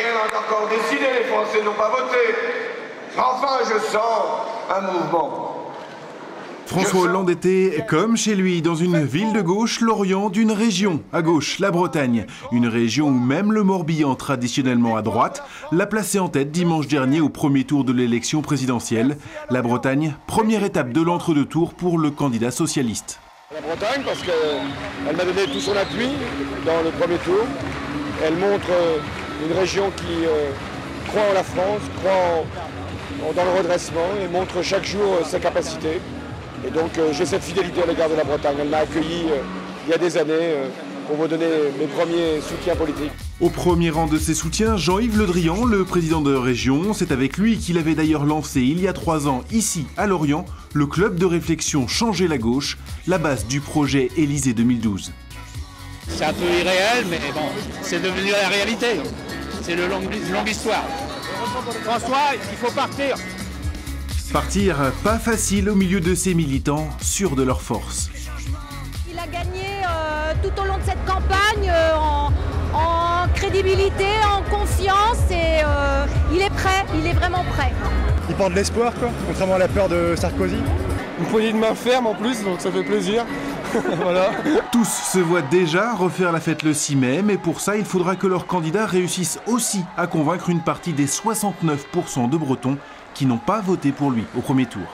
rien n'est encore décidé, les Français n'ont pas voté. Enfin, je sens un mouvement. François Hollande était, comme chez lui, dans une ville de gauche, Lorient, d'une région à gauche, la Bretagne. Une région où même le Morbihan, traditionnellement à droite, l'a placé en tête dimanche dernier au premier tour de l'élection présidentielle. La Bretagne, première étape de l'entre-deux tours pour le candidat socialiste. La Bretagne, parce qu'elle m'a donné tout son appui dans le premier tour. Elle montre une région qui croit en la France, croit dans le redressement et montre chaque jour sa capacité. Et donc j'ai cette fidélité à l'égard de la Bretagne. Elle m'a accueilli il y a des années pour me donner mes premiers soutiens politiques. Au premier rang de ses soutiens, Jean-Yves Le Drian, le président de région. C'est avec lui qu'il avait d'ailleurs lancé il y a 3 ans, ici à Lorient, le club de réflexion Changer la gauche, la base du projet Élysée 2012. C'est un peu irréel, mais bon, c'est devenu la réalité. C'est une longue histoire. François, il faut partir. Partir, pas facile au milieu de ces militants, sûrs de leur force. Il a gagné tout au long de cette campagne en crédibilité, en confiance et il est prêt, il est vraiment prêt. Il porte de l'espoir, quoi, contrairement à la peur de Sarkozy. Une poignée de main ferme en plus, donc ça fait plaisir. Voilà. Tous se voient déjà refaire la fête le 6 mai, mais pour ça, il faudra que leurs candidats réussissent aussi à convaincre une partie des 69% de Bretons qui n'ont pas voté pour lui au premier tour.